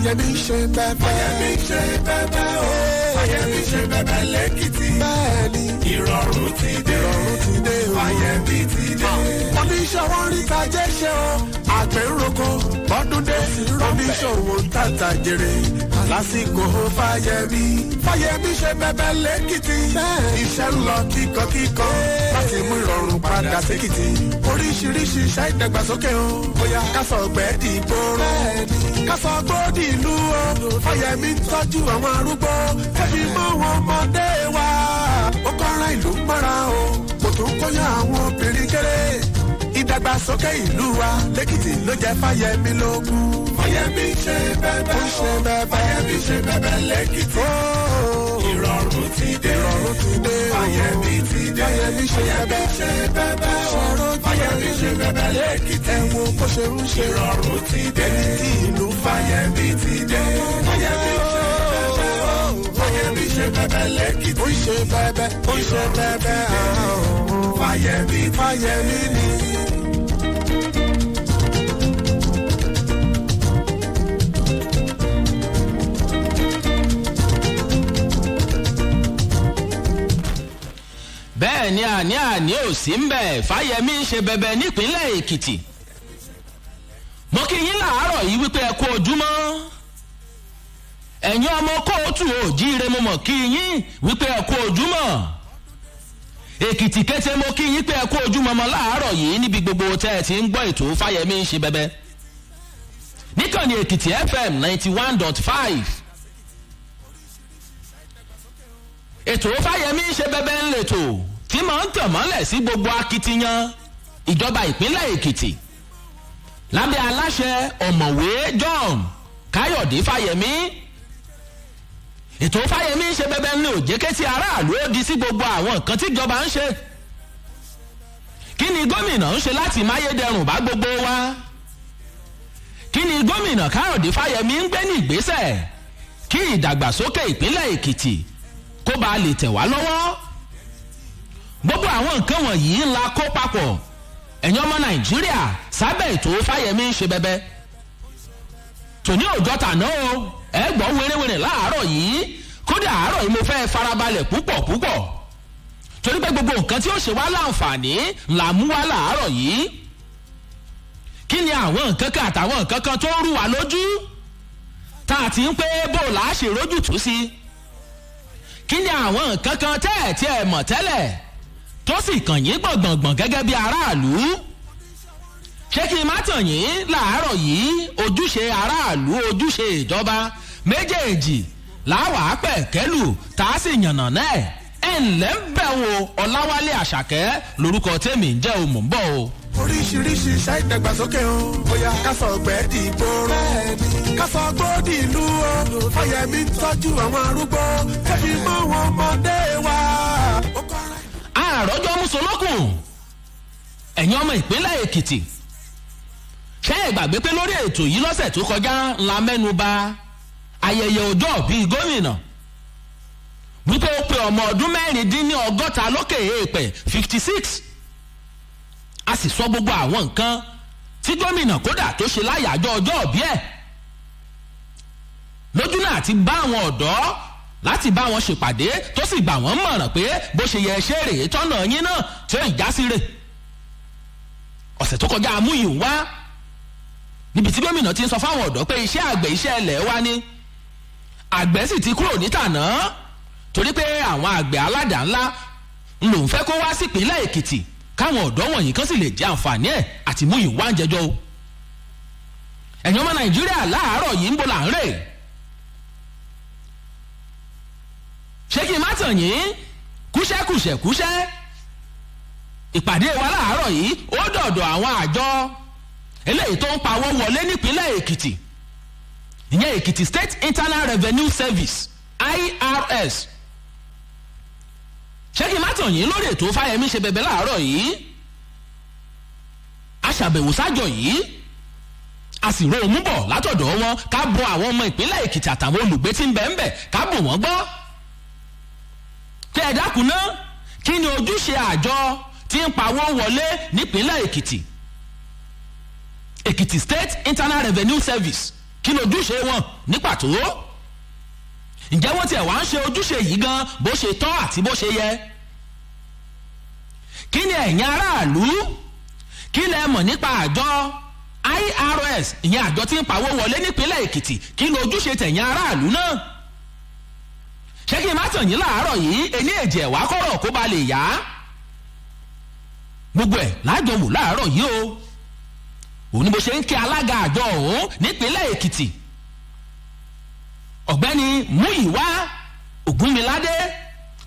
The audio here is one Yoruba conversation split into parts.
Fáyẹmí ṣe bẹ́bẹ́. Fáyẹmí ṣe bẹ́bẹ́ o. Fáyẹmí ṣe bẹ́bẹ́ lẹ́kìtì. Bẹ́ẹ̀ni. Ìrọ̀rùn ti dé. Ìrọ̀rùn ti dé o. Fáyẹmí ti dé. Oníṣòwò ń tajẹ́ ṣe o. Àgbẹ̀ ń roko bọ́dún dé. Oníṣòwò ń tàtà jèrè. Lásìkò Fáyẹmí. Fáyẹmí ṣe bẹ́bẹ́ lẹ́kìtì. Iṣẹ́ ń lọ kíkọ́kíkọ́. Láti mú ìrọ̀rùn padà sékìtì. Oríṣiríṣi iṣẹ́ ìdàgbàsókè o. Bóyá kásọ̀ ọ̀gbẹ́ di ìgboro. Kásọ̀ gbòdì ìlú o. Fáyẹmí ń tọ́jú àwọn arúgbó. Ẹbí mọ́ wọn ọmọdé wa. Ó kọ́ra ìlú mọ́ra o. Kò tún kóyà àwọn obìnrin kéré. Ìdàgbàsókè ìlú wa lẹ́kìtì ló jẹ́ Fáyẹmí lógún. Fáyẹmí ṣe bẹ́bẹ́ o. Fáyẹmí ṣe bẹ́bẹ́ lẹ́kìtì. Ìrọ̀rùn ti dé. Ìrọ̀rùn ti dé. Fáyẹmí ti dé. Fáyẹmí ṣe bẹ́bẹ́ o. Fáyẹmí ṣe bẹ́bẹ́ lẹ́kìtì. Ẹ wo bó ṣe ń ṣe. Ìrọ̀rùn ti dé. Ẹni tí ìlú Fáyẹmí ti dé. Fáyẹmí ṣe bẹ́bẹ́ o. Fáyẹmí ṣe bẹ́bẹ́ lẹ́kìtì. Ó ṣe bẹ́bẹ́. Ó ṣe bẹ́bẹ́ o. Fáyẹmí ni. bẹ́ẹ̀ ni àní ò sí ń bẹ̀. Fáyẹmí ń ṣe bẹbẹ nípínlẹ̀ Èkìtì. mo kí yín láàárọ̀ yìí wípé ẹ kú ojúmọ́. ẹ̀yin ọmọ kóòtù òjíire mo mọ̀ kí yín wípé ẹ kú ojúmọ́. Èkìtì kété mo kí yín pé ẹ kú ojúmọ́ mọ́ láàárọ̀ yìí níbi gbogbo tẹ́ ẹ ti ń gbọ́ ètò Fáyẹmí ń ṣe bẹbẹ. níkànnì Èkìtì FM 91.5. ètò Fáyẹmí ń ṣe bẹbẹ ń lètò tí máa ń tàn mọ́lẹ̀ sí gbogbo akitiyan ìjọba ìpínlẹ̀ Èkìtì lábẹ́ aláṣẹ ọ̀mọ̀wé John Káyọ̀dé Fáyẹmí. ètò Fáyẹmí ń ṣe bẹbẹ ń lè òjéké tí aráàlú ó di sí gbogbo àwọn nǹkan tí ìjọba ń ṣe. kí ni gómìnà ń ṣe láti máyédẹrùn bá gbogbo wa? kí ni gómìnà Káyọ̀dé Fáyẹmí ń gbé ní ìgbésẹ̀ kí ìdàgbàsókè ìpínlẹ̀ Èkìtì kó bá lè tẹ̀ wá lọ́wọ́? gbogbo àwọn nǹkan wọ̀nyí ńlá kó papọ̀ ẹ̀yin ọmọ Nàìjíríà sábẹ́ ètò Fáyẹmí ń ṣe bẹbẹ. tòní òjọ́ tàná o ẹ gbọ́ wẹ́rẹ́wẹ́rẹ́ láàárọ̀ yìí. kódà àárọ̀ yìí mo fẹ́ farabalẹ̀ púpọ̀ torí pé gbogbo nǹkan tí ó ṣe wá láǹfààní là mú wá láàárọ̀ yìí. kí ni àwọn nǹkan kan àtàwọn nǹkan kan tó rú wa lójú tá a ti ń pé bó là á ṣe rójútùú sí? kí ni àwọn nǹkan kan tẹ́ ẹ̀ tí ẹ mọ̀ tẹ́lẹ̀ tó sì kàn yín gbọ̀ngbọ̀ngbọ̀n gẹ́gẹ́ bí aráàlú? ṣé kí n má tàn yín láàárọ̀ yìí ojúṣe aráàlú ojúṣe ìjọba méjèèjì láwàá pẹ̀kẹ́lù tá a sì yànnà náà ẹ̀ ǹlẹ́ ń bẹ̀ wo Ọláwálé Àṣàkẹ́ lórúkọ tèmi ń jẹ́ o mò ń bọ̀ o. Oríṣiríṣi iṣẹ́ ìdàgbàsókè o. Bóyá kásọ̀ ọ̀gbẹ́ di ìgboro. Kásọ̀ gbòdì ìlú o. Fáyẹmí ń tọ́jú àwọn arúgbó. Ẹbí mọ́ wọn ọmọdé wa. àròjọ mùsùlùkùn ẹ̀yin ọmọ ìpínlẹ̀ Èkìtì ṣé ẹ gbàgbé pé lórí ètò yìí lọ́sẹ̀ tó kọjá ńlá mẹ́nu bà ayẹyẹ ọjọ́ bíi gómìnà wípé ó pe ọmọ ọdún 64 lókè èèpẹ̀ 56. a sì sọ gbogbo àwọn nǹkan tí gómìnà kódà tó ṣe láyàjọ́ ọjọ́ òbí ẹ̀ lójú náà ti bá àwọn ọ̀dọ́ láti bá wọn ṣèpàdé tó sì gbà wọ́n mọ̀ràn pé bó ṣe yẹ ṣe rèé tọ́nà yín náà tí ó ìjásí rè. ọ̀sẹ̀ tó kọjá amúyìn wá níbi tí gómìnà ti ń sọ fáwọn ọ̀dọ́ pé iṣẹ́ àgbẹ̀ iṣẹ́ ilẹ̀ wa ni àgbẹ̀ sì ti kúrò nítàná torí pé àwọn àgbẹ̀ aládàá ńlá ń lòun fẹ́ kó wá sípínlẹ̀ Èkìtì káwọn ọ̀dọ́ wọ̀nyí kan sì lè jẹ àǹfààní ẹ̀ àti mú ìwà ń jẹjọ́ o. ẹ̀yin ọmọ Nàìjíríà láàárọ̀ yìí ń bo là ń rè. ṣé kí n má tàn yín kúṣẹ́ ìpàdé wa láàárọ̀ yìí ó dọ̀dọ̀ àwọn àjọ eléyìí tó ń pawó wọlé nípínlẹ̀ Èkìtì ìyẹn Èkìtì State Internal Revenue Service IRS. ṣé kí n má tàn yín lórí ètò Fáyẹmí ṣe bẹbẹ láàárọ̀ yìí? a ṣàbẹ̀wò sájọ yìí a sì ro òmù bọ̀ látọ̀dọ̀ wọn ká bọ àwọn ọmọ ìpínlẹ̀ Èkìtì àtàwọn olùgbé tí ń bẹ ń bẹ ká bò wọ́n gbọ́. kí ẹ dákun ná kí ni ojúṣe àjọ tí ń pawó wọlé nípínlẹ̀ Èkìtì Èkìtì State Internal Revenue Service kí ni ojúṣe wọn ní pàtó ǹjẹ́ wọ́n tiẹ̀ wá ń ṣe ojúṣe yìí gan bó ṣe tọ́ àti bó ṣe yẹ kí ni ẹ̀yin aráàlú kí lẹ mọ̀ nípa àjọ IRS ìyẹn àjọ tí ń pawó wọlé nípínlẹ̀ Èkìtì kí ni ojúṣe tẹ̀yin aráàlú náà ṣé kí n má tàn yín láàárọ̀ yìí ení èjì ẹ̀wá kọ́rọ̀ kó ba lè yá gbogbo ẹ̀ lájọ wò láàárọ̀ yìí o òun ni bó ṣe ń kí alága àjọ ọ̀hún nípínlẹ̀ Èkìtì ọ̀gbẹ́ni Múyìwá Ògúnmiládé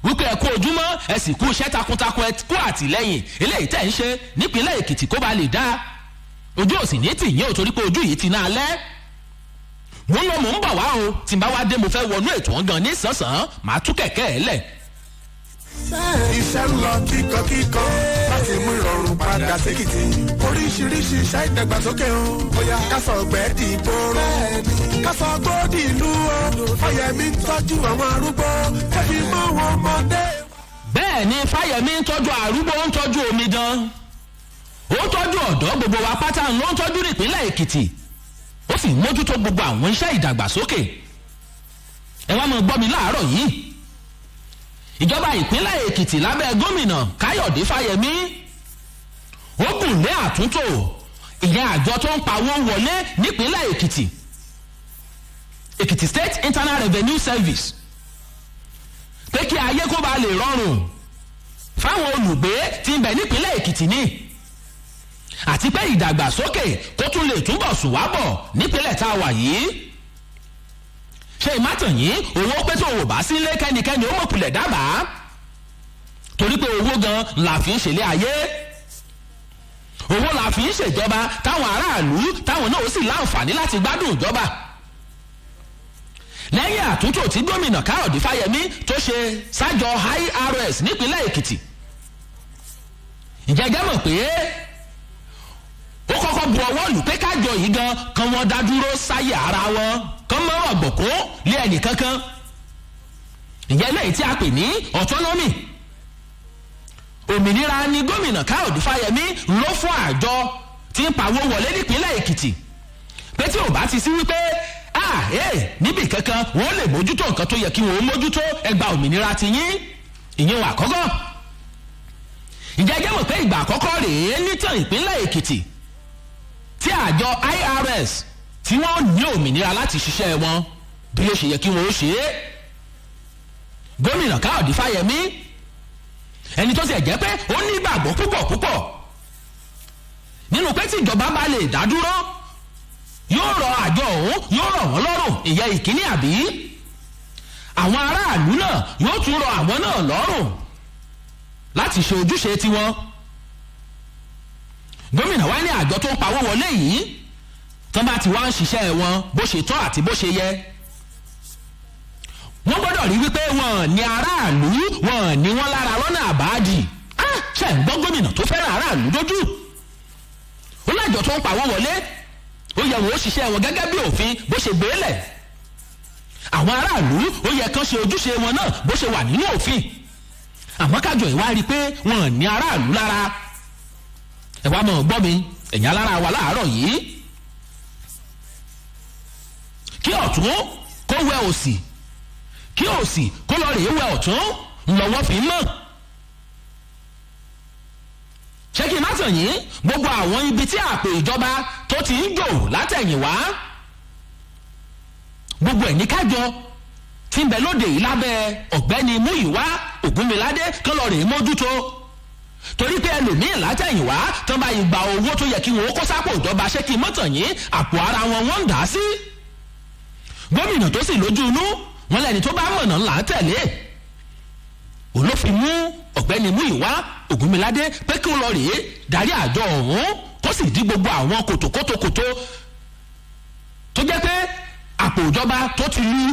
wípé ẹ kú ojúmọ́ ẹ sì kú iṣẹ́ takuntakun ẹ kú àtìlẹ́yìn eléyìí tẹ̀ ń ṣe nípínlẹ̀ Èkìtì kó ba lè dá ojú òsì ní tìyín ò torí pé ojú yìí ti náà lẹ́ mo ń lọ mò ń bọ̀ wá o tí n bá wá dé mo fẹ́ wọnú ètò ọ̀gàn ní sàn-sàn màá tú kẹ̀kẹ́ ẹ̀ lẹ̀. iṣẹ́ ń lọ kíkọ́ láti mú ìrọ̀rùn padà sékìtì oríṣiríṣi iṣẹ́ ìdàgbàsókè o bóyá kásọ̀ ọ̀gbẹ́ di ìgboro kásọ̀ gbòdì ìlú o Fáyẹmí ń tọ́jú àwọn arúgbó ẹbí mọ́ wọn ọmọdé. bẹ́ẹ̀ ni Fáyẹmí ń tọ́jú arúgbó ń tọ́jú omidan ó ń tọ́jú ọ̀dọ́ gbogbo wa pátá ló ń tọ́jú nípínlẹ̀ Èkìtì ó sì mójútó gbogbo àwọn iṣẹ́ ìdàgbàsókè ẹ wá máa gbọ́ mi láàárọ̀ yìí ìjọba ìpínlẹ̀ Èkìtì lábẹ́ gómìnà Káyọ̀dé Fáyẹmí ó gùn lé àtúntò ìyẹn àjọ tó ń pawó wọlé nípínlẹ̀ Èkìtì Èkìtì State Internal Revenue Service pé kí ayé kó ba lè rọrùn fáwọn olùgbé tí ń bẹ nípínlẹ̀ Èkìtì ní àti pé ìdàgbàsókè kó tún lè túbọ̀ sùn wá bọ̀ nípínlẹ̀ tá a wà yìí ṣe ìmátàn yìí owó pé tó wò bá sílé kẹ́nikẹ́ni ó mọ̀kulẹ̀ dábàá torí pé owó gan la fi ń ṣẹlẹ̀ ayé owó la fi ń ṣèjọba táwọn aráàlú táwọn náà ó sì láǹfààní láti gbádùn ìjọba lẹ́yìn àtúntò tí gómìnà Káyọ̀dé Fáyẹmí tó ṣe sájọ IRS nípínlẹ̀ Èkìtì ìjẹ́jẹ́ mọ̀ pé ó kọ́kọ́ bu ọwọ́ lù pé kájọ yìí gan kan wọ́n dá dúró sáyé ara wọn kan mọ́ ọ̀gbọ̀kó lé ẹnì kankan ìyẹn lẹ́yìn tí a pè ní autonomy òmìnira ni gómìnà Káyọ̀dé Fáyẹmí ló fún àjọ tí ń pawó wọlé nípínlẹ̀ Èkìtì pé tí ò bá ti sí wípé níbì kankan wọ́n lè mójútó nǹkan tó yẹ kí wọ́n mójútó ẹgbà òmìnira ti yín ìyẹn wà àkọ́kọ́ ìjẹ́jẹ́ mọ̀ pé ìgbà àkọ́kọ́ rèé nítàn ìpínlẹ̀ Èkìtì tí àjọ IRS tí wọ́n ní òmìnira láti ṣiṣẹ́ wọn bí ó ṣe yẹ kí wọ́n ó ṣe é gómìnà Káyọ̀dé Fáyẹmí ẹni tó ti ẹ̀ jẹ́ pé ó ní ìgbàgbọ́ púpọ̀ nínú pé tí ìjọba bá lè dá dúró yóò rọ àjọ òun yóò rọ̀ wọ́n lọ́rùn ìyẹn ìkíní àbí àwọn aráàlú náà yóò tún rọ àwọn náà lọ́rùn láti ṣe ojúṣe tiwọn gómìnà wa ní àjọ tó ń pawó wọlé yìí tán bá ti wá ń ṣiṣẹ́ wọn bó ṣe tọ́ àti bó ṣe yẹ wọ́n gbọ́dọ̀ rí wípé wọ́n ní aráàlú wọ́n ní wọ́n lára lọ́nà àbáàdì ṣe ń gbọ́ gómìnà tó fẹ́ràn aráàlú dójú ó lájọ tó ń pawó wọlé ó yẹ wọn ó ṣiṣẹ́ wọn gẹ́gẹ́ bí òfin bó ṣe gbé lẹ̀ àwọn aráàlú ó yẹ kán ṣe ojúṣe wọn náà bó ṣe wà nínú òfin àmọ́ kájọ ìwá rí i pé wọ́n ní aráàlú lára ẹ wá mọ̀ gbọ́ mi ẹ̀yin alára wa láàárọ̀ yìí kí ọ̀tún kó wẹ òsì kí òsì kó lọ rèé wẹ ọ̀tún ńlọ́wọ́ fi mọ̀ ṣé kí n má tàn yín gbogbo àwọn ibi tí àpò ìjọba tó ti ń jò látẹ̀yìnwá gbogbo ẹ̀ ní kájọ tí ń bẹ lóde yìí lábẹ́ ọ̀gbẹ́ni Múyìwá Ògúnmiládé kó lọ rèé mójútó torí pé ẹlòmíín látẹ̀yìnwá tó bá yìí gba owó tó yẹ kí wọn ó kó sápò ìjọba ṣé kí n má tàn yín àpò ara wọn wọ́n ń dà á sí gómìnà tó sì lójú inú wọn lẹ́ni tó bá mọ̀nà ńlá tẹ̀lé olófin mú ọ̀gbẹ́ni Múyìwá Ògúnmiládé pé kí wọ́n lọ rèé darí àjọ ọ̀hún kó sì dí gbogbo àwọn kòtòkótòkòtò tó jẹ́ pé àpò ìjọba tó ti lú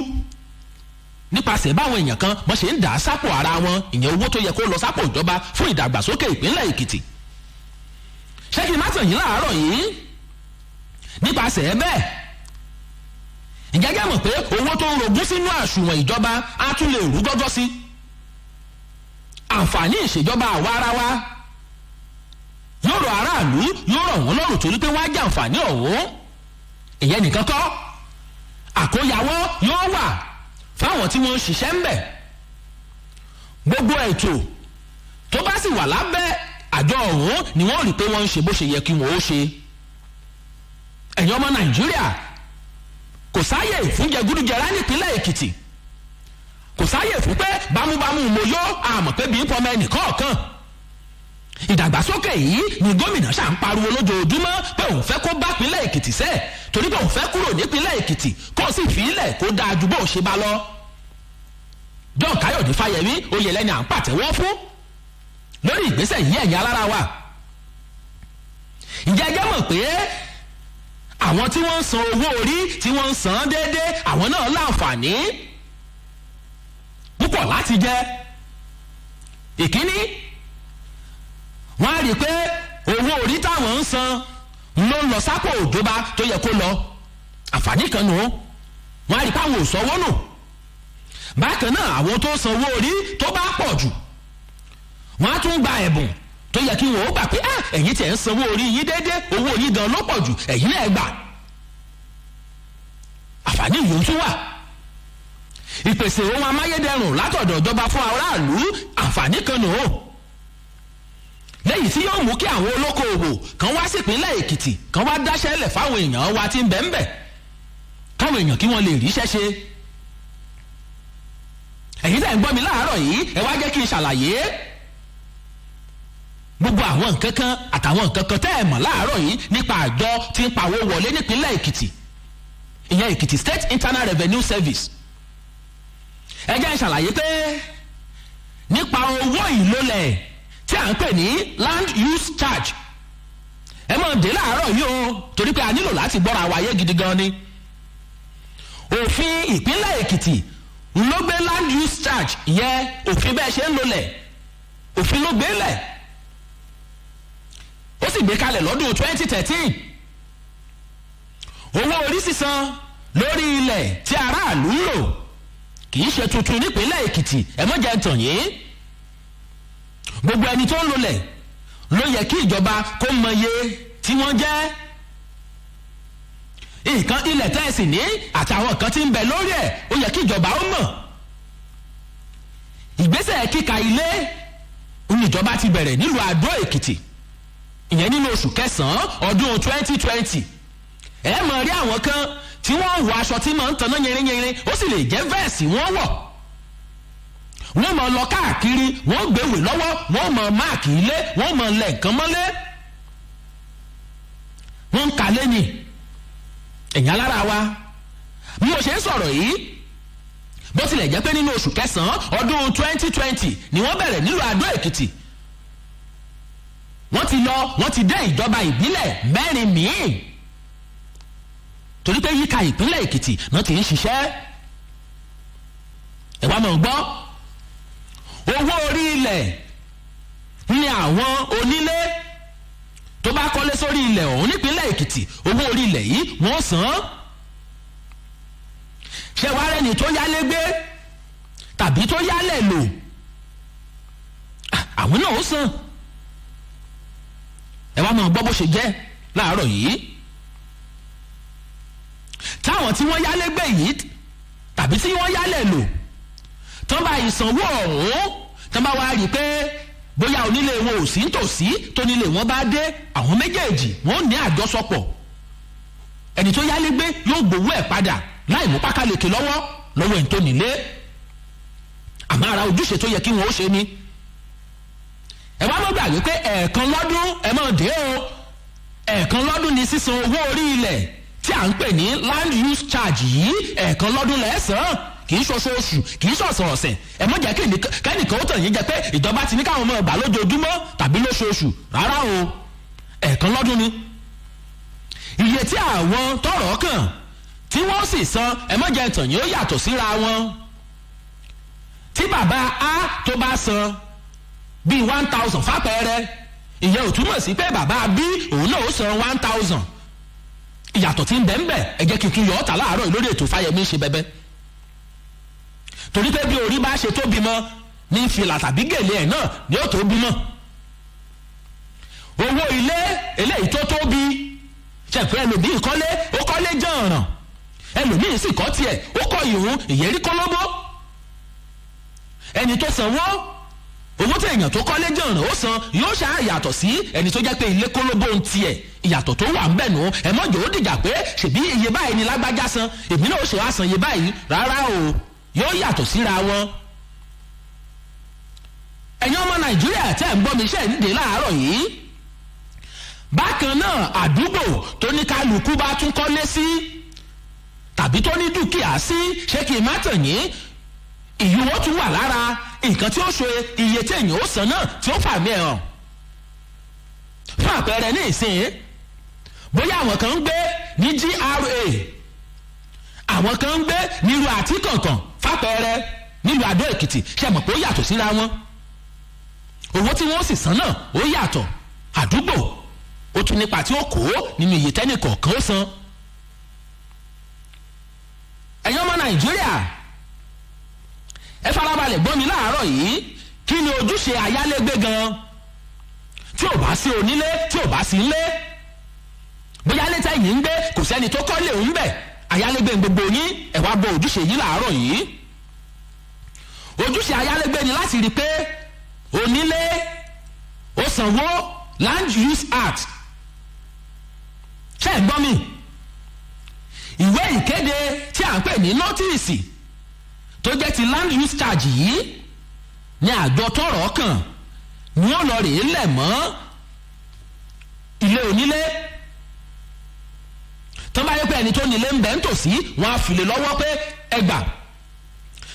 nípasẹ̀ báwọn èèyàn kan wọ́n ṣe ń dà á sápò ara wọn ìyẹn owó tó yẹ kó lọ sápò ìjọba fún ìdàgbàsókè ìpínlẹ̀ Èkìtì ṣé kí n má tàn yín láàárọ̀ yìí nípasẹ̀ bẹ́ẹ̀ ìjẹ́jẹ́ mọ̀ pé owó tó ń rogún sínú àsùnwọ̀n ìjọba á tún lè rú gọ́gọ́ sí àǹfààní ìṣèjọba àwa ara wa yóò rọ aráàlú yóò rọ̀ wọ́n lọ́rùn torí pé wọ́n á jẹ àǹfààní ọ̀hún ìyẹn nìkan kọ́ àkóyawọ́ yóò wà fáwọn tí wọ́n ń ṣiṣẹ́ ń bẹ̀. gbogbo ètò tó bá sì wà lábẹ́ àjọ ọ̀hún ni wọ́n rí pé wọ́n ń ṣe bó ṣe yẹ kí wọ́n ó ṣe. ẹ̀yin ọmọ Nàìjíríà, kò sáyè fún jẹgúdújẹrá nípínlẹ̀ Èkìtì, kò sáyè fún pé bámúbámú mo yó àmọ̀ pé bí pọmọ ẹnì kọ̀ọ̀kan. ìdàgbàsókè yìí ni gómìnà ṣà ń pariwo lójoojúmọ́ pé òun fẹ́ kó bá pínlẹ̀ Èkìtì sẹ́ẹ̀ torí pé òun fẹ́ kúrò nípínlẹ̀ Èkìtì kó sì fi ilẹ̀ kó dáa ju bó ṣe bá lọ. John Káyọ̀dé Fáyẹmí Oyèlẹ́ni à ń pàtẹ́wọ́ fún lórí ìgbésẹ̀ yìí ẹ̀yin alára wa. ǹjẹ́ ẹ jẹ́ mọ̀ pé àwọn tí wọ́n ń san owó orí tí wọ́n ń san déédéé àwọn náà láǹfààní púpọ̀ láti jẹ. ìkíní, wọ́n á rí i pé owó orí táwọn ń san ló ń lọ sápò ìjọba tó yẹ kó lọ. àǹfààní kan nù. wọ́n á rí i pé àwọn ò sanwó nù. bákan náà àwọn tó sanwó orí tó bá pọ̀ jù wọ́n á tún gba ẹ̀bùn tó yẹ kí wọ́n ó gbà pé ẹ̀yin tẹ̀ ń sanwó orí yín déédéé owó yín gan ló pọ̀ jù ẹ̀yin náà gbà. àǹfààní yìí ó tún wà. ìpèsè ohun amáyédẹrùn látọ̀dọ̀ ìjọba fún aráàlú àǹfààní kan nù. lẹ́yìn tí yóò mú kí àwọn olókoòwò kan wá sí ìpínlẹ̀ Èkìtì kan wá dáṣẹ́ lẹ̀ fáwọn èèyàn wa tí ń bẹ ń bẹ̀ káwọn èèyàn kí wọ́n lè ríṣẹ́ ṣe. ẹ̀yin tẹ̀ ń gbọ́ mi láàárọ̀ yìí ẹ wá jẹ́ kí n ṣàlàyé gbogbo àwọn nǹkan kan àtàwọn nǹkan kan tẹ́ ẹ mọ̀ láàárọ̀ yìí nípa àjọ tí ń pawó wọlé nípínlẹ̀ Èkìtì, ìyẹn Èkìtì State Internal Revenue Service. ẹ jẹ́ n ṣàlàyé pé nípa owó ìlólẹ̀ tí à ń pè ní land use charge ẹ mọ̀ dé láàárọ̀ yìí o torí pé a nílò láti gbọ́ra wáyé gidi gan ni. òfin ìpínlẹ̀ Èkìtì ló gbé land use charge, ìyẹn òfin bẹ́ẹ̀ ṣe ń lólẹ̀ òfin ló gbé lẹ̀. ó sì gbé kalẹ̀ lọ́dún 2013. owó orí sísan lórí ilẹ̀ tí aráàlú ń lò kì í ṣe tuntun nípínlẹ̀ Èkìtì ẹ má jẹ́ tàn yín. gbogbo ẹni tó ń lólẹ̀ ló yẹ kí ìjọba kó mọ iye tí wọ́n jẹ́. nǹkan ilẹ̀ tẹ́ẹ̀sì ní àtàwọn kan tí ń bẹ lórí ẹ̀ ó yẹ kí ìjọba ó mọ̀. ìgbésẹ̀ kíka ilé ìjọba ti bẹ̀rẹ̀ nílùú Àdó Èkìtì, ìyẹn nínú oṣù kẹsàn-án ọdún 2020. ẹ mọ̀ rí àwọn kan tí wọ́n wọ aṣọ tí máa ń tanná yẹrinyẹrin ó sì lè jẹ́ vẹ́ẹ̀sì wọ́n wọ̀. wọ́n máa lọ káàkiri wọ́n gbéwèé lọ́wọ́ wọ́n máa máàkì ilé wọ́n máa lẹ̀ nǹkan mọ́lé. wọ́n ń kalẹ̀ ni ẹ̀yin alára wa bí mo ṣe ń sọ̀rọ̀ yìí bó tilẹ̀ jẹ́ pé nínú oṣù kẹsàn-án ọdún 2020 ni wọ́n bẹ̀rẹ̀ nílùú Àdó Èkìtì. wọ́n ti dé ìjọba ìbílẹ̀ 4 míì torí pé yíká ìpínlẹ̀ Èkìtì náà ti ń ṣiṣẹ́. ẹ wá mọ̀ gbọ́ owó orí ilẹ̀ ní àwọn onílé tó bá kọ́lé sórí ilẹ̀ ọ̀hún nípínlẹ̀ Èkìtì owó orí ilẹ̀ yìí wọ́n san án. ṣé wàá rẹ́ni tó yálé gbé tàbí tó yálẹ̀ lò àwọn náà ó san. ẹ wá máa gbọ́ bó ṣe jẹ́ láàárọ̀ yìí. táwọn tí wọ́n yálé gbé yìí tàbí tí wọ́n yálẹ̀ lò tán bá ìsanwó ọ̀hún tán bá wá rí i pé bóyá onílé wọn ò sí nítòsí tónílé wọn bá dé àwọn méjèèjì wọn ò ní àjọsọpọ̀. ẹni tó yálé gbé yóò gbowó ẹ̀ padà láì mú pákáleke lọ́wọ́ ẹni tó nílé. àmọ́ ara ojúṣe tó yẹ kí wọ́n ó ṣe ni. ẹ wá mọ́ gbàgbé pé ẹ̀ẹ̀kan lọ́dún ẹ máa dé o ẹ̀ẹ̀kan lọ́dún ni sísan owó orí ilẹ̀ tí à ń pè ní land use charge yìí ẹ̀ẹ̀kan lọ́dún lẹ́sàn-án kì í ṣoṣooṣù kì í ṣọ̀sọ̀ọ̀sẹ̀ ẹ mọ̀ jẹ́ kẹ́nìkan ó tàn yín jẹ pé ìjọba ti ní káwọn ọmọ ọgbà lójoojúmọ́ tàbí lóṣooṣù rárá o ẹ̀ẹ̀kan lọ́dún ni. iye tí àwọn tọ́rọ̀ kàn tí wọ́n sì san ẹ mọ̀ jẹ́ tàn yín ó yàtọ̀ síra wọn. tí bàbá A tó bá san bíi 1000 fápẹ́rẹ́ ìyẹn ò túmọ̀ sí pé bàbá B òun náà ó san 1000. ìyàtọ̀ tí ń bẹ ń bẹ ẹ jẹ́ kí n tún yọ ọ́ tà láàárọ̀ lórí ètò Fáyẹmí ṣe bẹ́bẹ́. torí pé bí orí bá ṣe tó bímọ ní fìlà tàbí gèlè ẹ̀ náà ni ó tó bímọ. owó ilé eléyìí tó tóbi ṣẹ̀pẹ́ ẹlòmíì kọ́lé ó kọ́lé jọ̀ràn ẹlòmíín sì kọ́ tiẹ̀ ó kọ́ ìhun ìyẹ́rí kọ́lọ́bọ́ ẹni tó sanwó owó tí èèyàn tó kọ́lé jẹ̀ràn ó san yóò ṣáà yàtọ̀ sí ẹni tó jẹ́ pé ilé kólóbó ń tiẹ̀ ìyàtọ̀ tó wà ń bẹ̀ nù ẹ mọ̀jọ́ ó dìjà pé ṣèbí iye báyìí ni lágbájá san èmi náà ó ṣe wá san iye báyìí rárá o yóò yàtọ̀ síra wọn. ẹ̀yin ọmọ nàìjíríà tẹ́ ń gbọ́ mi iṣẹ́ ìdíje láàárọ̀ yìí bákan náà àdúgbò tó ní kálukú bá tún kọ́lé sí tàbí tó ní dúkìá sí ṣé kí n má tàn yín ìyíwọ́ tún wà lára nǹkan tí ó ṣe iye tí èèyàn ó san náà tí ó fàmì ẹ̀ hàn. fún àpẹẹrẹ ní ìsìn bóyá àwọn kan ń gbé ní GRA àwọn kan ń gbé nílùú àtìkànkàn fàpẹẹrẹ nílùú Adó Èkìtì ṣe mọ̀ pé ó yàtọ̀ síra wọn owó tí wọ́n sì san náà ó yàtọ̀ àdúgbò ó tún nípa tí ó kó nínú iye tẹ́nì kọ̀ọ̀kan ó san. ẹ̀yin ọmọ Nàìjíríà ẹ farabalẹ̀ gbọ́ mi láàárọ̀ yìí kí ni ojúṣe ayálégbé gan tí ò bá sí onílé tí ò bá sí ńlé bóyá létà yìí ń gbé kò sẹ́ni tó kọ́lé òun bẹ̀ ayálégbé gbogbo yín ẹ wá gbọ́ ojúṣe yìí láàárọ̀ yìí. ojúṣe ayálégbé ni láti rí i pé onílé ó sanwó Land Use Act ṣé ẹ gbọ́ mi ìwé ìkéde tí à ń pè ní nọ́tìsì tó jẹ́ ti land use charge yìí ní àjọ tọ́rọ̀ kàn ni wọ́n lọ rèé lẹ̀ mọ́ ilé onílé tó bá yẹ pé ẹni tó nílé ń bẹ ń tòsí wọ́n á fìlè lọ́wọ́ pé ẹgbà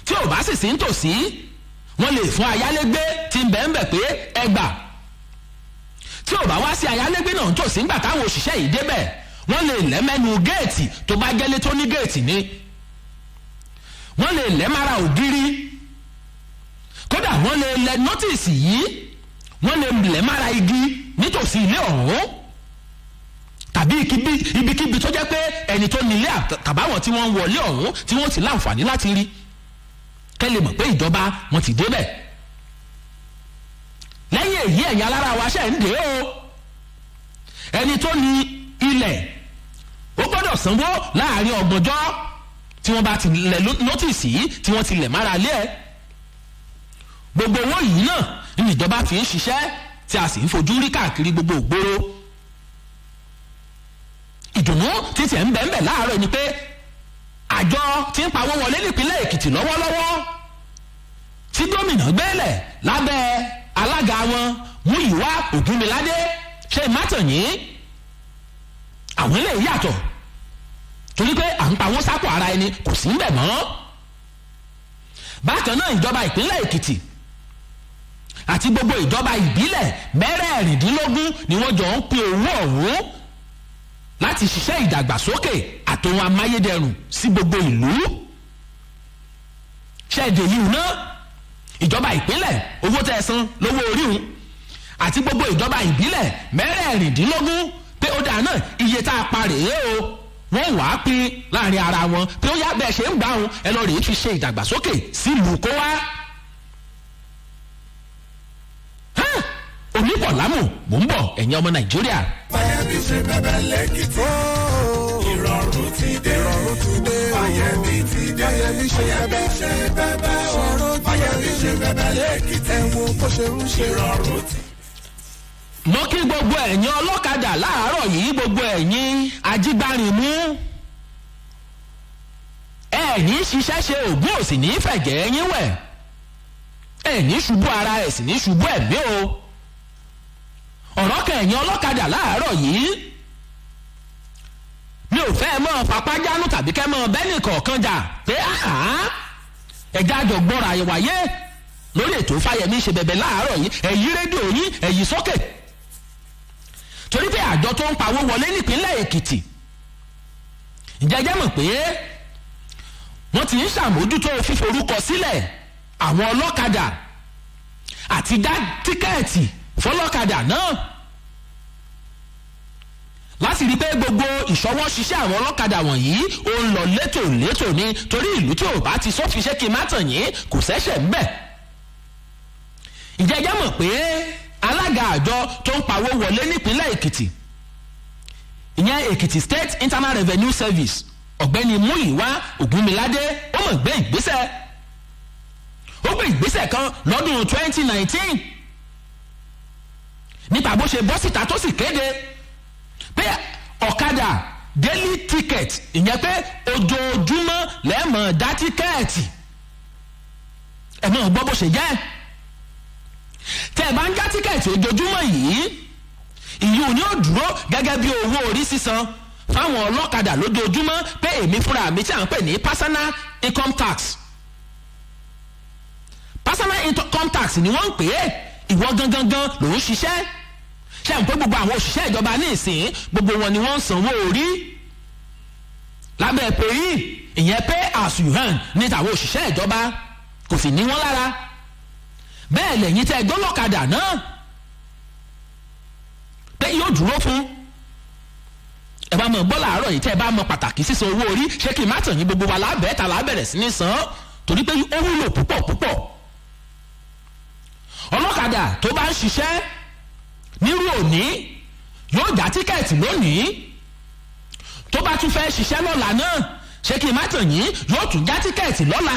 tí ò bá sì sí ń tòsí wọ́n lè fún ayálégbé tí ń bẹ ń bẹ pé ẹgbà tí ò bá wá sí ayálégbé náà ń tòsí ńgbà táwọn òṣìṣẹ́ yìí débẹ̀ wọ́n lè lẹ́mẹ́nu géètì tó bá jẹ́lé tó ní géètì ni wọ́n lè lẹ́ mara ògiri kódà wọ́n lè lẹ nọ́tìsì yìí wọ́n lè lẹ́ mara igi nítòsí ilé ọ̀hún tàbí ibikíbi tó jẹ́ pé ẹni tó nílé tàbáwọn tí wọ́n ń wọlé ọ̀hún tí wọ́n ti láǹfààní láti rí kẹ́ lè mọ̀ pé ìjọba wọn ti débẹ̀. lẹ́yìn èyí ẹ̀yin alára wa ṣe ń dé o ẹni tó ní ilẹ̀ ó gbọ́dọ̀ sanwó láàrin ọgbọ̀njọ́ tí wọ́n bá ti lẹ̀ nọ́tìsì yìí tí wọ́n ti lẹ̀ mára lé ẹ̀ gbogbo owó yìí náà ní ìjọba fi ń ṣiṣẹ́ tí a sì ń fojú rí káàkiri gbogbo ògbóró. ìdùnnú títí ẹ̀ ń bẹ̀ ń bẹ̀ láàárọ̀ ni pé àjọ tí ń pawó wọlé nípínlẹ̀ Èkìtì lọ́wọ́lọ́wọ́ tí gómìnà gbélẹ̀ lábẹ́ alága wọn Múyìwá Ògúnmiládé ṣe mátànyín àwọn ilé yàtọ̀ torí pé à ń pawó sápò ara ẹni kò sí ń bẹ̀ mọ́. bákan náà ìjọba ìpínlẹ̀ Èkìtì àti gbogbo ìjọba ìbílẹ̀ mẹ́rẹ̀ẹ̀rìndínlógún ni wọ́n jọ ń pín owó ọ̀hún láti ṣiṣẹ́ ìdàgbàsókè àtòhun amáyédẹrùn sí gbogbo ìlú. ṣẹ́ẹ̀dẹ̀ yìí ná ìjọba ìpínlẹ̀ owó tẹ́ ẹ san lówó orí òun àti gbogbo ìjọba ìbílẹ̀ mẹ́rẹ̀ẹ̀rìndínlógún pé ó dáa náà iye tá a pa rèé o wọ́n wàá pín láàrin ara wọn pé ó yá bẹ́ẹ̀ ṣe ń gbà wọn ẹ lọ rèé fi ṣe ìdàgbàsókè sílùú kó wá. onípọ̀lámù mò ń bọ̀ ẹ̀yin ọmọ Nàìjíríà. Fáyẹ̀mí ṣe bẹ̀bẹ̀ lẹ́kìtì ìrọ̀rùn ti dé Fáyẹ̀mí ti dé Fáyẹ̀mí ṣe bẹ̀bẹ̀ Fáyẹ̀mí ṣe bẹ̀bẹ̀ lẹ́kìtì ẹ̀wọ̀n bó ṣe ń ṣe ìrọ̀rùn ti. mo kí gbogbo ẹ̀yin ọlọ́kadà láàárọ̀ yìí gbogbo ẹ̀yin ajígbárinmú ẹ̀yin ṣiṣẹ́ ṣe ògùn òsì ní fẹ̀jẹ̀ ẹ̀yin wẹ̀ ẹ̀yin ṣubú ara ẹ̀ sì ní ṣubú ẹ̀mí o ọ̀rọ̀ kẹ̀yìn ọlọ́kadà láàárọ̀ yìí mi ò fẹ́ mọ́ fapájánú tàbí kẹ́ mọ́ bẹ́ẹ̀nì kọ̀ọ̀kan jà pé ẹ̀já àjọgbọ́ra wáyé lórí ètò Fáyẹ̀mí ṣe bẹ̀bẹ̀ láàárọ̀ yìí ẹ̀yí rédíò yín ẹ̀yí sókè torí pé àjọ tó ń pawó wọlé nípínlẹ̀ Èkìtì ìjẹ́jẹ́ mọ̀ pé wọ́n ti ń ṣàmójútó fíforúkọ sílẹ̀ àwọn ọlọ́kadà àti dá tíkẹ́ẹ̀tì fọlọ́kadà náà láti rí i pé gbogbo ìṣọwọ́ ṣiṣẹ́ àwọn ọlọ́kadà wọ̀nyí ó ń lọ létòlétò ní torí ìlú tí ò bá ti sófin ṣé kí n má tàn yín kò ṣẹ̀ṣẹ̀ ń bẹ̀. ìjẹ́jẹ́ mọ̀ pé alága àjọ tó ń pawó wọlé nípínlẹ̀ Èkìtì ìyẹn Èkìtì State Internal Revenue Service ọ̀gbẹ́ni Múyìwá Ògúnmiládé ó mọ̀ gbé ìgbésẹ̀ kan lọ́dún 2019 nípa bó ṣe bọ́ síta tó sì kéde pé ọ̀kadà daily ticket ìyẹn pé ojoojúmọ́ lẹ́ẹ̀mọ̀ dá tíkẹ́ẹ̀tì ẹ̀ mọ̀ gbọ́ bó ṣe jẹ́ tẹ́ ẹ bá ń já tíkẹ́ẹ̀tì ojoojúmọ́ yìí ìyún ni ó dúró gẹ́gẹ́ bí owó orí sísan fáwọn ọlọ́kadà lójoojúmọ́ pé èmi fúnra mi tí à ń pè ní personal income tax ni wọ́n ń pè é ìwọ gangan ló ń ṣiṣẹ́ ṣe ń pé gbogbo àwọn òṣìṣẹ́ ìjọba ní ìsìn gbogbo wọn ni wọ́n ń sanwó orí lábẹ́ pé yìí ìyẹn pay as you earn ní tàwọn òṣìṣẹ́ ìjọba kò sì ní wọ́n lára bẹ́ẹ̀ lẹ́yìn tẹ́ ẹgbẹ́ ọlọ́kadà náà pé yóò dúró fún ẹ bá mọ̀ gbọ́ làárọ̀ yìí tẹ́ ẹ bá mọ̀ pàtàkì sísan owó orí ṣé kí n má tàn yín gbogbo wa lábẹ́ẹ̀ta lábẹ̀rẹ̀ sí ní san torí pé ó wúlò púpọ̀ ọlọ́kadà tó bá ń ṣiṣẹ́ nírú òní yóò já tíkẹ́ẹ̀tì lónìí tó bá tún fẹ́ ṣiṣẹ́ lọ́la náà ṣé kí n má tàn yín yóò tún já tíkẹ́ẹ̀tì lọ́la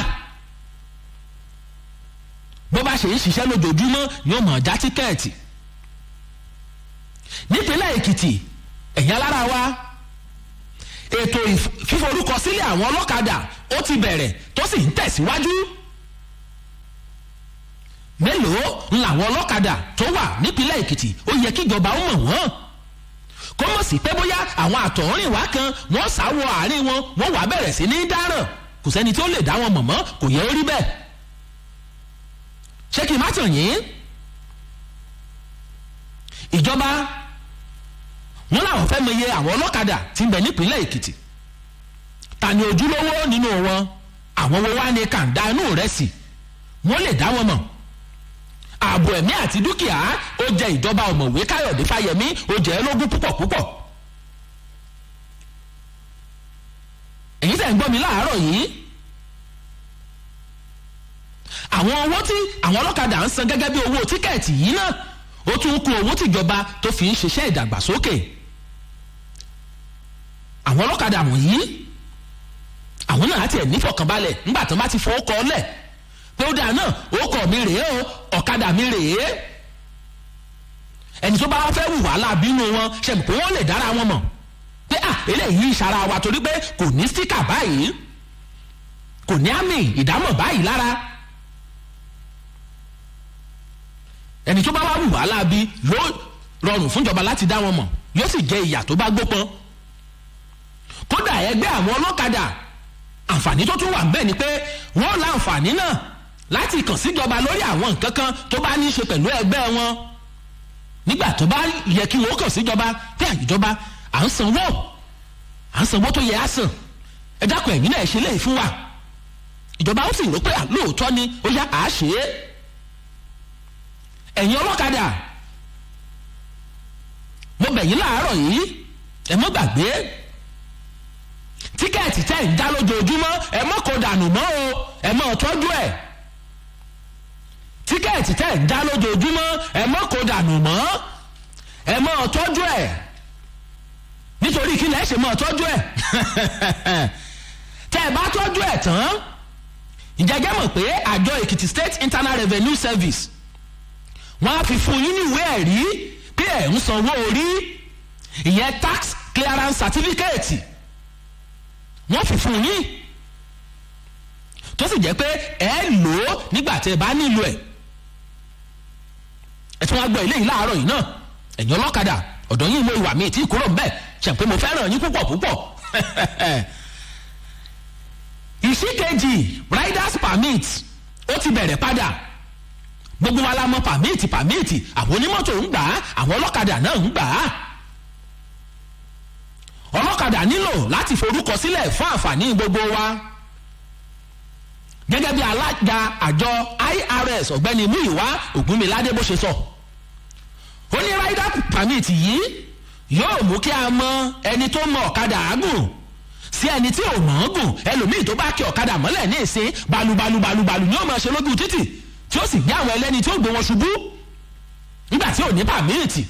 bó bá ṣe ń ṣiṣẹ́ lójoojúmọ́ yóò mọ̀ já tíkẹ́ẹ̀tì nípínlẹ̀ Èkìtì ẹ̀yìn alára wa ètò fíforúkọsílẹ̀ àwọn ọlọ́kadà ó ti bẹ̀rẹ̀ tó sì ń tẹ̀síwájú mélòó làwọn ọlọ́kadà tó wà nípínlẹ̀ Èkìtì ó yẹ kí ìjọba ó mọ̀ wọ́n kó mọ̀ sí pé bóyá àwọn àtọ̀húnrìnwá kan wọ́n sáwọ àárín wọn wọ́n wá bẹ̀rẹ̀ sí ní dáràn kò sẹ́ni tí ó lè dá wọn mọ̀ mọ́ kò yẹ ó rí bẹ́ẹ̀ ṣé kí n má tàn yín ìjọba wọn làwọn fẹ́ mọye àwọn ọlọ́kadà tí ń bẹ nípínlẹ̀ Èkìtì ta ni ojúlówó nínú wọn àwọn wo wá ní kàńdá inú rẹ̀ sí wọ́n lè dá wọn mọ̀ ààbò ẹ̀mí àti dúkìá ó jẹ ìjọba ọ̀mọ̀wé Káyọ̀dé Fáyẹmí ó jẹ́ lógún púpọ̀ èyí tẹ̀ ń gbọ́ mi láàárọ̀ yìí àwọn owó tí àwọn ọlọ́kadà ń san gẹ́gẹ́ bí owó tíkẹ́ẹ̀tì yìí náà ó tún kún owó tìjọba tó fi ń ṣiṣẹ́ ìdàgbàsókè àwọn ọlọ́kadà wọ̀nyí àwọn náà ti ẹ̀ nífọ̀kànbalẹ̀ nígbà tó bá ti fọwọ́ kọ́ lẹ̀ pé ó dáa náà ó kọ̀ mi rèé o ọ̀kadà mi rèé ẹni tó bá wá fẹ́ wù wàhálà bínú wọn ṣe pé wọ́n lè dára wọn mọ̀ pé eléyìí ìṣara wa torí pé kò ní stíkà báyìí kò ní àmì ìdámọ̀ báyìí lára ẹni tó bá wá wù wàhálà bí yóò rọrùn fúnjọba láti dá wọn mọ̀ yóò sì jẹ ìyà tó bá gbópọn kódà ẹgbẹ́ àwọn ọlọ́kadà àǹfààní tó tún wà ń bẹ ni pé wọ́n láǹfààní náà láti kàn síjọba lórí àwọn nǹkan kan tó bá ní í ṣe pẹ̀lú ẹgbẹ́ wọn nígbà tó bá yẹ kí wọ́n kàn síjọba pé àjọba à ń sanwó tó yẹ á sàn ẹ dákun ẹ̀mí náà ṣe léyìí fún wa ìjọba ó sì rò pé lóòótọ́ ni ó yá àá ṣe é ẹ̀yin ọlọ́kadà mo bẹ̀ yín láàárọ̀ yìí ẹ mọ́ gbàgbé tíkẹ́ẹ̀tì tẹ́ ń dá lójoojúmọ́ ẹ mọ́ kó dànù mọ́ o ẹ mọ́ tọ́jú ẹ̀ tíkẹ́ẹ̀tì tẹ́ ń dá lójoojúmọ́ ẹ mọ́ kó dànù mọ́ ẹ mọ́ tọ́jú ẹ̀ nítorí kí lẹ́ ṣe mọ́ tọ́jú ẹ̀ tẹ́ ẹ bá tọ́jú ẹ̀ tán ìjẹ́jẹ́ mọ̀ pé àjọ Èkìtì State Internal Revenue Service wọ́n á fi fún yín níwèé ẹ̀rí pé ẹ̀ ń sanwó orí ìyẹn tax clearance certificate wọ́n fi fún yín tó sì jẹ́ pé ẹ lò ó nígbà tí ẹ bá nílò ẹ̀ ẹ tún wá gbọ́ ilé yìí láàárọ̀ yìí náà ẹ̀yin ọlọ́kadà ọ̀dọ̀ yín mo ìwà mi tí kúrò ń bẹ̀ ṣe pé mo fẹ́ràn yín púpọ̀ ìṣìkejì riders permit ó ti bẹ̀rẹ̀ padà gbogbo wa la mọ̀ pàmìtì àwọn onímọ́tò ń gbà á àwọn ọlọ́kadà náà ń gbà á ọlọ́kadà nílò láti forúkọ sílẹ̀ fún àǹfààní gbogbo wa gẹ́gẹ́ bí alága àjọ IRS ọ̀gbẹ́ni Múyìwá Ògúnmiládé bó ṣe sọ ó ní rider permit yìí yóò mú kí a mọ ẹni tó mọ ọ̀kadà àgùn sí ẹni tí ò mọ̀ ọ́n gùn ẹlòmíì tó bá kí ọ̀kadà mọ́lẹ̀ ní ìsín balubalu ni ó máa ṣe lójú títì tí ó sì gbé àwọn ẹlẹ́ni tí ó gbé wọn ṣubú nígbà tí ò ní pàmìtì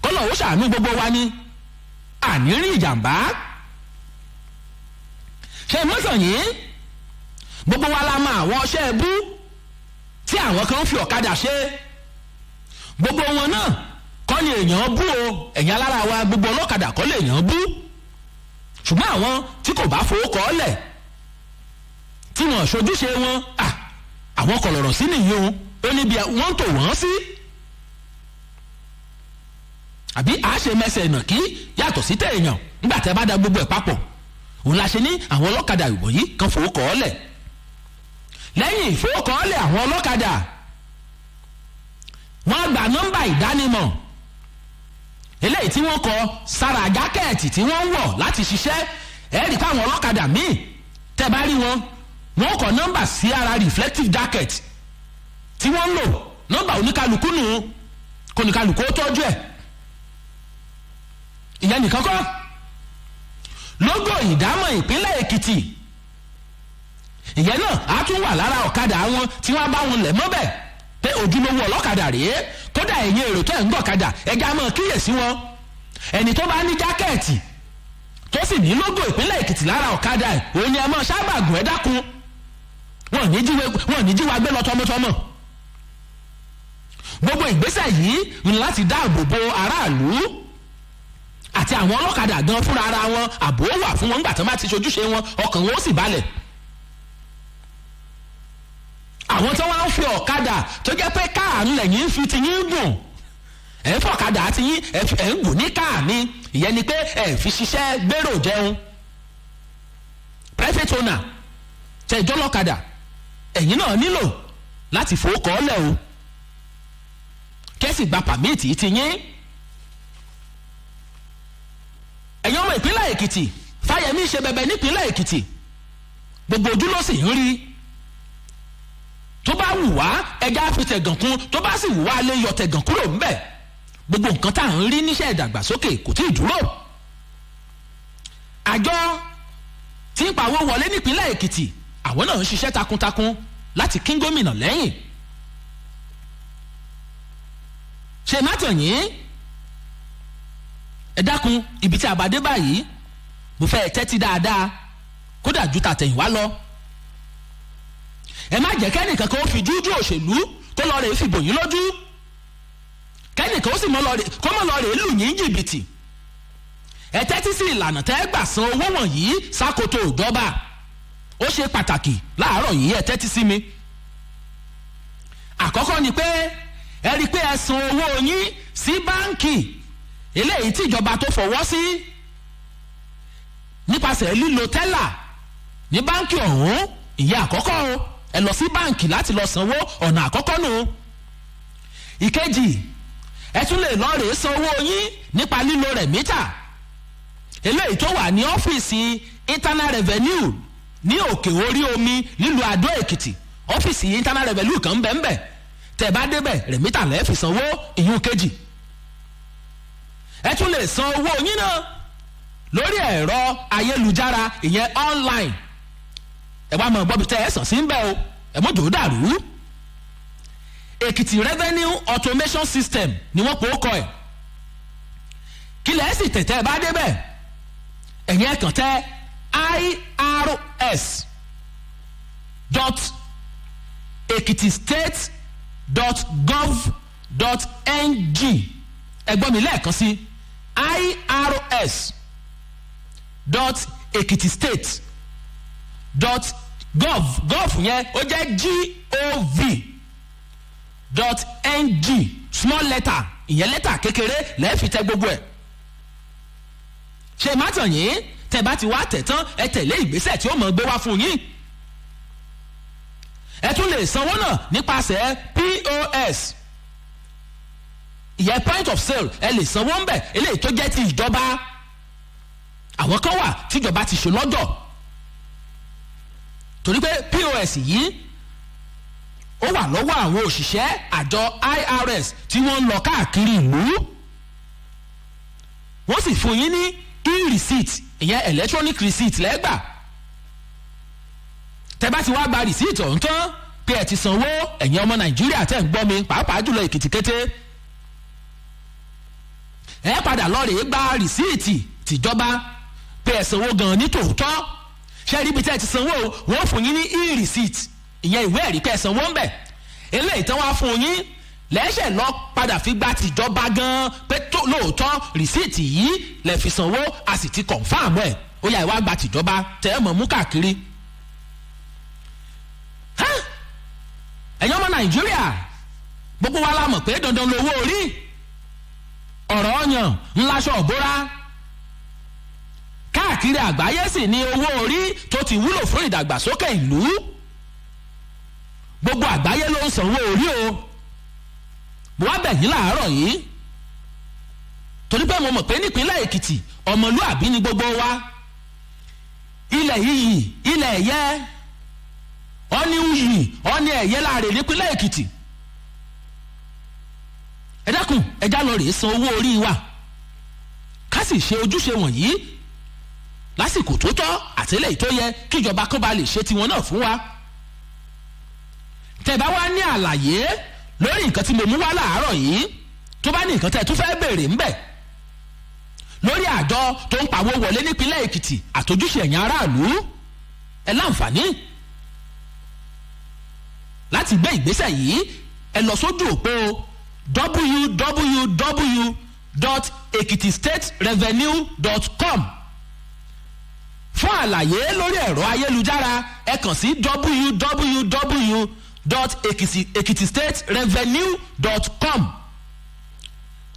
kọ́lọ̀ ó ṣàánú gbogbo wa ní ànírín ìjàmbá ṣe mọ́tàn yìí gbogbo wa la mọ àwọn ọṣẹ́ ẹbú tí àwọn kan fi ọ̀kadà ṣe gbogbo wọn náà kọ́ ni èèyàn bú o ẹ̀yìn alára wa gbogbo ọlọ́kadà kọ́ lè èèyàn bú ṣùgbọ́n àwọn tí kò bá fowó kọ́ lẹ̀ tí wọ́n ṣojúṣe wọn àwọn kọ̀lọ̀rọ̀ sí nìyí ó níbi wọ́n tò wọ́n sí àbí àṣẹ mẹsẹ̀ nà kí yàtọ̀ sí tẹ̀yàn nígbà tẹ́ bá da gbogbo ẹ̀ papọ̀ òun la ṣe ní àwọn ọlọ́kadà ìbò yìí kan fowó kọ́ lẹ̀ lẹ́yìn ìfowókọ́lẹ̀ àwọn ọlọ́kadà wọ́n gba nọ́mbà ìdánimọ̀ eléyìí tí wọ́n kọ sára jákẹ́ẹ̀tì tí wọ́n ń wọ̀ láti ṣiṣẹ́ ẹ̀rí káwọn ọlọ́kadà míì tẹ́ bá rí wọn wọ́n kọ nọ́mbà sí ara reflective jacket tí wọ́n ń lò nọ́mbà oníkálukú nù kò níkálukú ó tọ́jú ẹ̀ ìyẹn nìkan kọ́ lógò ìdámọ̀ ìpínlẹ̀ Èkìtì ìyẹn náà á tún wà lára ọ̀kadà wọn tí wọ́n bá wọn lẹ̀ mọ́bẹ̀ pé ojúlówó ọlọ́kadà rèé kódà ẹ̀yin èrò tẹ́ ń gbọ̀kadà ẹja máa kíyèsí wọn ẹni tó bá ní jákẹ́ẹ̀tì tó sì ní lógò ìpínlẹ̀ Èkìtì lára ọ̀kadà ẹ̀ òun ni ẹ máa sábà gùn ẹ́ dákun wọn ò ní jíwa gbé lọ tọmọtọmọ gbogbo ìgbésẹ̀ yìí ń láti dáàbò bo aráàlú àti àwọn ọlọ́kadà gan fúnra ara wọn ààbò wà fún wọn nígbà tó bá ti ṣojúṣe wọn ọkàn wọn ó sì balẹ̀ àwọn tó wá ń fi ọ̀kadà tó jẹ́ pé káà ń lẹ̀yìn fi ti yín gùn ẹ̀ ń fọ̀kadà àti yín ẹ̀ ń gùn ní káà ni ìyẹn ni pé ẹ̀ fi ṣiṣẹ́ gbèrò jẹun private owner tẹ̀ ìjọ́ lọ́kadà ẹ̀yin náà nílò láti fowókọ́ lẹ̀ o kẹ́sì gba pàmìtì ti yín ẹ̀yin ọmọ ìpínlẹ̀ Èkìtì Fáyẹmí ṣe bẹbẹ nípínlẹ̀ Èkìtì gbogbo ojú ló sì ń rí tó bá wù wá ẹja fi tẹ̀gàn kún tó bá sì wù wá lè yọ tẹ̀gàn kúrò ńbẹ̀ gbogbo nǹkan tá à ń rí níṣẹ́ ìdàgbàsókè kò tí ì dúró àjọ tí ń pawó wọlé nípínlẹ̀ Èkìtì àwọn náà ń ṣiṣẹ́ takuntakun láti kín gómìnà lẹ́yìn ṣe mátàn yín ẹ dákun ibi tí a bá dé báyìí mo fẹ́ tẹ́tí dáadáa kódà ju tàtẹ̀yìnwá lọ ẹ má jẹ́ kẹ́nìkan kan ó fi jújú òṣèlú kó lọ rè é fìbò yín lójú kẹ́nìkan ó sì mọ́ lọ rè é lù yín jìbìtì ẹ tẹ́tí sí ìlànà tẹ́ gbà san owó wọ̀nyí sákòtò ìjọba ó ṣe pàtàkì láàárọ̀ yìí ẹ tẹ́tí sí mi àkọ́kọ́ ni pé ẹ rí i pé ẹ san owó yín sí báǹkì eléyìí tí ìjọba tó fọwọ́ sí nípasẹ̀ lílo tẹ́là ní báǹkì ọ̀hún ìyẹn àkọ́kọ́ o ẹ lọ sí báǹkì láti lọ sanwó ọ̀nà àkọ́kọ́ nù. ìkejì ẹ tún lè lọ rèé san owó yín nípa lílo rẹ̀mítà eléyìí tó wà ní ọ́fíìsì internal revenue ní òkè orí omi nílùú Adó Èkìtì ọ́fíìsì internal revenue kan bẹ́ẹ̀ tẹ́ bá débẹ̀ rẹ̀mítà lẹ́ẹ̀ fi sanwó ìyún kejì. ẹ tún lè san owó yín náà lórí ẹ̀rọ ayélujára ìyẹn online ẹ wá mọ gbọ́bi tẹ́ ẹ sàn sí ń bẹ́ o ẹ mọ́jọ́ ó dàrú Èkìtì revenue automation system ni wọ́n pò ó kọ ẹ̀ kí lẹ́ẹ̀ sì tẹ̀tẹ̀ bá débẹ̀ ẹ̀yìn ẹ̀kàn tẹ́ irs.ekitistate.gov.ng ẹgbọ́n mi lẹ́ẹ̀kan sí irs.ekitistate.gov yẹn ó jẹ́ gov.ng small letter ìyẹn lẹ́tà kékeré lẹ́ẹ̀fi tẹ gbogbo ẹ̀ ṣe má tàn yín tẹ bá ti wá tẹ̀ tán ẹ tẹ̀lé ìgbésẹ̀ tí ó mọ̀ gbé wá fún yín ẹ tún lè sanwó náà nípasẹ̀ POS ìyẹn point of sale ẹ lè sanwó ń bẹ̀ eléyìí tó jẹ́ ti ìjọba àwọn kan wà tíjọba ti ṣe lọ́jọ́ torí pé POS yìí ó wà lọ́wọ́ àwọn òṣìṣẹ́ àjọ IRS tí wọ́n ń lọ káàkiri ìlú wọ́n sì fún yín ní e-receipt ìyẹn electronic receipt lẹ́gbà tẹ́ bá ti wá gba receipt ọ̀hún tán pé ẹ ti sanwó ẹ̀yin ọmọ Nàìjíríà tẹ́ ń gbọ́ mi pàápàá jùlọ Èkìtì kété ẹ padà lọ rèé gba rìsíìtì tìjọba pé ẹ sanwó gan ní tòótọ́ ṣe rí ibi tí ẹ ti sanwó wọ́n fún yín ní e-receipt ìyẹn ìwé ẹ̀rí pé ẹ sanwó ń bẹ̀ eléyìí tán wá fún yín lẹ́sẹ̀ lọ padà fi gba tìjọba gan pé lóòótọ́ rìsíìtì yìí lẹ fi sanwó a sì ti kọ̀ǹfàmù ẹ̀ ó yá ìwà gba tìjọba tẹ́ ẹ mọ̀ mú káàkiri. ẹ̀yin ọmọ Nàìjíríà gbogbo wa la mọ̀ pé dandan lowó orí ọ̀rọ̀ ọ̀yàn ńláṣọ òbóra káàkiri àgbáyé sì ni owó orí tó ti wúlò fún ìdàgbàsókè ìlú gbogbo àgbáyé ló ń sanwó orí o mo wá bẹ̀ yín láàárọ̀ yìí torí pé mo mọ̀ pé nípínlẹ̀ Èkìtì ọmọlúàbí ni gbogbo wa ilẹ̀ yìí ilẹ̀ ẹ̀yẹ ọ̀ní uyì ọ̀ní ẹ̀yẹ láàrin nípínlẹ̀ Èkìtì ẹ dákun ẹjá lọ rèé san owó orí wa ká sì ṣe ojúṣe wọ̀nyí lásìkò tó tọ́ àtẹlẹ́yìí tó yẹ kíjọba kan bá lè ṣe tiwọn náà fún wa tẹ́ bá wá ní àlàyé lórí nǹkan tí mo mú wá láàárọ̀ yìí tó bá ní nǹkan tẹ́ tún fẹ́ béèrè ńbẹ̀ lórí àjọ tó ń pawó wọlé nípínlẹ̀ Èkìtì àtòjúṣe ẹ̀yin aráàlú ẹ láǹfààní láti gbé ìgbésẹ̀ yìí ẹ lọ sójú òpó www.ekitistaterevenue.com fún àlàyé lórí ẹ̀rọ ayélujára ẹ kàn sí www.ekitistaterevenue.com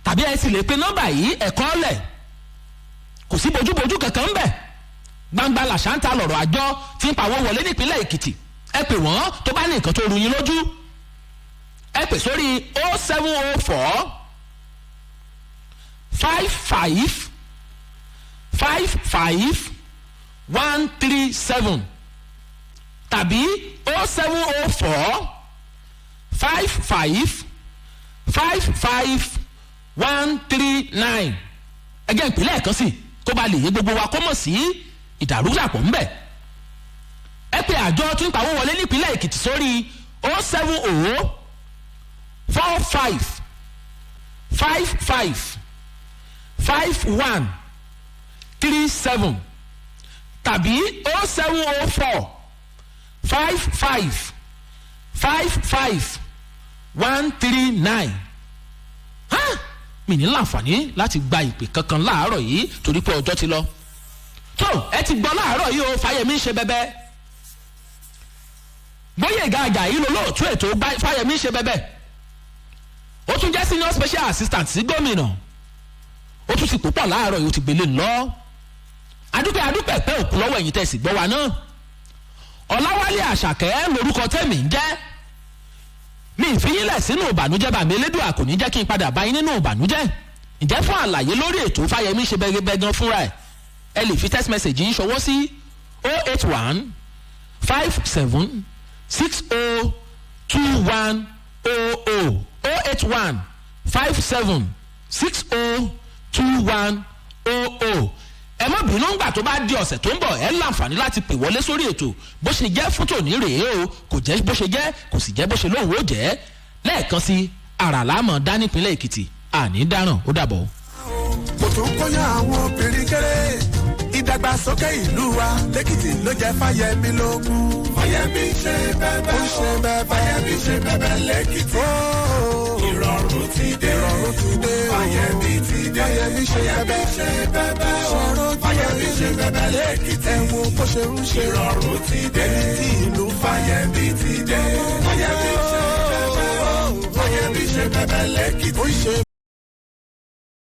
tàbí ẹ sì lè pe nọ́mbà yìí ẹ̀kọ́ lẹ̀ kò sí bójúbójú kankan ń bẹ̀ gbangba làṣántà lọ̀rọ̀ àjọ tí ń pawó wọlé nípínlẹ̀ Èkìtì ẹ pè wọ́n tó bá ní nǹkan tó rú yín lójú ẹ pè sórí 0704 55 55 137 tàbí 0704 55 55 139 ẹgẹ́ ìpínlẹ̀ kan sí kó ba lè yé gbogbo wa kó mọ̀ sí ìdàrúdàpọ̀ ńbẹ̀ ẹ pè àjọ tó ń pawó wọlé nípínlẹ̀ Èkìtì sórí 070 45 55 51 37 tàbí 0704 55 55 139 mi ní láǹfààní láti gba ìpè kankan láàárọ̀ yìí torí pé ọjọ́ ti lọ tó ẹ ti gbọ́ láàárọ̀ yìí o Fáyẹmí ṣe bẹ́bẹ́ Gbóyèga Àjàyí lolóòtú ètò Fáyẹmí ṣe bẹ́bẹ́ ó tún jẹ́ senior special assistant sí gómìnà ó tún ti púpọ̀ láàárọ̀ yìí ó ti gbélé ńlọ adúpẹ́ pẹ́ òkú lọ́wọ́ ẹ̀yìn tẹ̀sí gbọ́ wa náà Ọláwálé Àṣàkẹ́ lórúkọ tẹ̀mí ń jẹ́ mi ìfiyínlẹ̀ sínú ìbànújẹ́ bàmí elédùà kò ní jẹ́ kí n padà bá yín nínú ìbànújẹ́ ǹjẹ́ fún àlàyé lórí ètò Fáyẹmí ṣe bẹ́ẹ̀ gan fúnra ẹ̀ ẹ lè fi text message yín ṣọwọ́ sí 081 57 60 21 00 081 57 60 21 00 ẹ má bínú ńgbà tó bá di ọ̀sẹ̀ tó ń bọ̀ ẹ láǹfààní láti pè wọlé sórí ètò bó ṣe jẹ́ fún tòní rèé o kò jẹ́ bó ṣe jẹ́ kò sì jẹ́ bó ṣe lóun ó jẹ́ lẹ́ẹ̀kan sí àràlámọ̀ dánìpínlẹ̀ Èkìtì àní dáràn ó dàbọ̀. kò tún kóyán àwọn obìnrin kéré ìdàgbàsókè ìlú wa lẹ́kìtì ló jẹ́ Fáyẹmí lógún. Fáyẹmí ṣe bẹ́bẹ́ ó ṣe bẹ́bẹ́ Fáyẹmí ṣe bẹ́bẹ́ lẹ́kìtì. ìrọ̀rùn ti dé Fáyẹmí ti dé Fáyẹmí ṣe bẹ́bẹ́ Fáyẹmí ṣe bẹ́bẹ́ lẹ́kìtì. ẹ wo bó ṣe ń ṣe ìrọ̀rùn ti dé tí ìlú Fáyẹmí ti dé Fáyẹmí ṣe bẹ́bẹ́ Fáyẹmí ṣe bẹ́bẹ́ lẹ́kìtì.